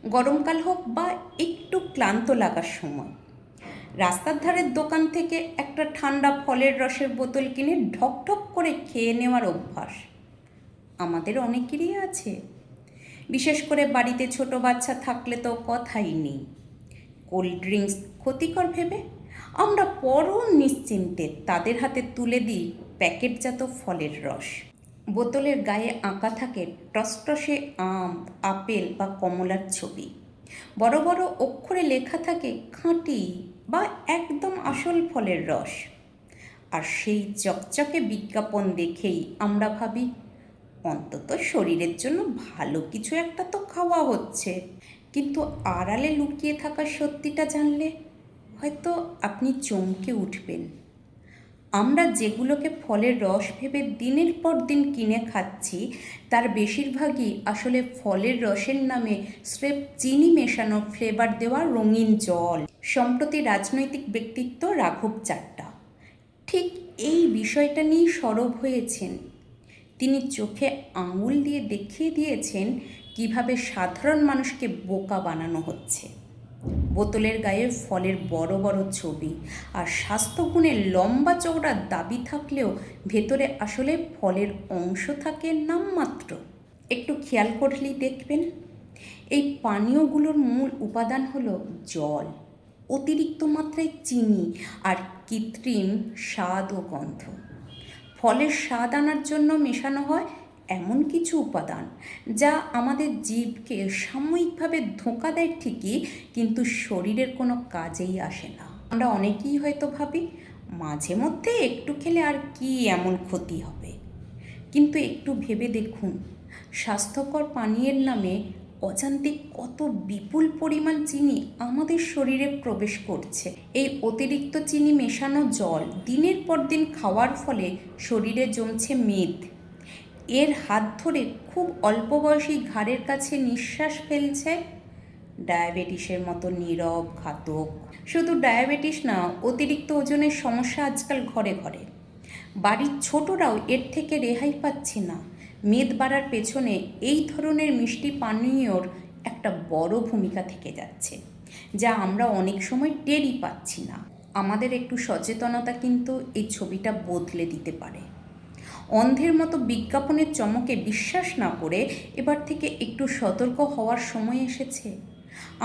গরমকাল হোক বা একটু ক্লান্ত লাগার সময় রাস্তার ধারের দোকান থেকে একটা ঠান্ডা ফলের রসের বোতল কিনে ঢক ঢক করে খেয়ে নেওয়ার অভ্যাস আমাদের অনেকেরই আছে। বিশেষ করে বাড়িতে ছোট বাচ্চা থাকলে তো কথাই নেই। কোল্ড ড্রিঙ্কস ক্ষতিকর ভেবে আমরা পরম নিশ্চিন্তে তাদের হাতে তুলে দিই প্যাকেটজাত ফলের রস। বোতলের গায়ে আঁকা থাকে টসটসে আম, আপেল বা কমলার ছবি। বড় বড় অক্ষরে লেখা থাকে খাঁটি বা একদম আসল ফলের রস। আর সেই চকচকে বিজ্ঞাপন দেখেই আমরা ভাবি অন্তত শরীরের জন্য ভালো কিছু একটা তো খাওয়া হচ্ছে। কিন্তু আড়ালে লুকিয়ে থাকা সত্যিটা জানলে হয়তো আপনি চমকে উঠবেন। আমরা যেগুলোকে ফলের রস ভেবে দিনের পর দিন কিনে খাচ্ছি তার বেশিরভাগই আসলে ফলের রসের নামে স্রেফ চিনি মেশানো ফ্লেভার দেওয়া রঙিন জল। সম্প্রতি রাজনৈতিক ব্যক্তিত্ব রাঘব চাড্ডা ঠিক এই বিষয়টা নিয়েই সরব হয়েছেন। তিনি চোখে আঙুল দিয়ে দেখিয়ে দিয়েছেন কিভাবে সাধারণ মানুষকে বোকা বানানো হচ্ছে। বোতলের গায়ে ফলের বড় বড় ছবি আর স্বাস্থ্যগুণের লম্বা চওড়া দাবি থাকলেও ভেতরে আসলে ফলের অংশ থাকে নামমাত্র। একটু খেয়াল করলেই দেখবেন এই পানীয়গুলোর মূল উপাদান হলো জল, অতিরিক্ত মাত্রায় চিনি আর কৃত্রিম স্বাদ ও গন্ধ। ফলের স্বাদ আনার জন্য মেশানো হয় এমন কিছু উপাদান যা আমাদের জিভকে সাময়িকভাবে ধোঁকা দেয় ঠিকই, কিন্তু শরীরের কোনো কাজেই আসে না। আমরা অনেকেই হয়তো ভাবি মাঝে মধ্যে একটু খেলে আর কি এমন ক্ষতি হবে, কিন্তু একটু ভেবে দেখুন স্বাস্থ্যকর পানীয়ের নামে অজান্তে কত বিপুল পরিমাণ চিনি আমাদের শরীরে প্রবেশ করছে। এই অতিরিক্ত চিনি মেশানো জল দিনের পর দিন খাওয়ার ফলে শরীরে জমছে মেদ। এর হাত ধরে খুব অল্প বয়সী ঘাড়ের কাছে নিঃশ্বাস ফেলছে ডায়াবেটিসের মতো নীরব ঘাতক। শুধু ডায়াবেটিস না, অতিরিক্ত ওজনের সমস্যা আজকাল ঘরে ঘরে। বাড়ির ছোটরাও এর থেকে রেহাই পাচ্ছে না। মেদ বাড়ার পেছনে এই ধরনের মিষ্টি পানীয়র একটা বড় ভূমিকা থেকে যাচ্ছে, যা আমরা অনেক সময় টেরই পাচ্ছি না। আমাদের একটু সচেতনতা কিন্তু এই ছবিটা বদলে দিতে পারে। অন্ধের মতো বিজ্ঞাপনের চমকে বিশ্বাস না করে এবার থেকে একটু সতর্ক হওয়ার সময় এসেছে।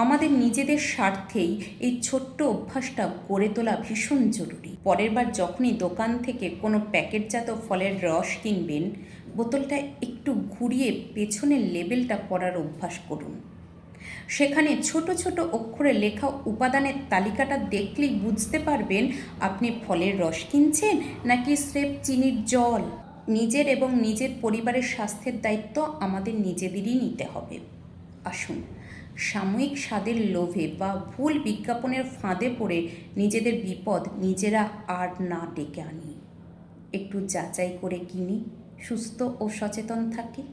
আমাদের নিজেদের স্বার্থেই এই ছোট্ট অভ্যাসটা গড়ে তোলা ভীষণ জরুরি। পরের বার যখনই দোকান থেকে কোনো প্যাকেটজাত ফলের রস কিনবেন, বোতলটা একটু ঘুরিয়ে পেছনের লেবেলটা পড়ার অভ্যাস করুন। সেখানে ছোট ছোট অক্ষরে লেখা উপাদানের তালিকাটা দেখলেই বুঝতে পারবেন আপনি ফলের রস কিনছেন নাকি স্রেফ চিনির জল। নিজের এবং নিজের পরিবারের স্বাস্থ্যের দায়িত্ব আমাদের নিজেদেরই নিতে হবে। আসুন সাময়িক স্বাদের লোভে বা ভুল বিজ্ঞাপনের ফাঁদে পড়ে নিজেদের বিপদ নিজেরা আর না ডেকে আনি। একটু যাচাই করে কিনি, সুস্থ ও সচেতন থাকি।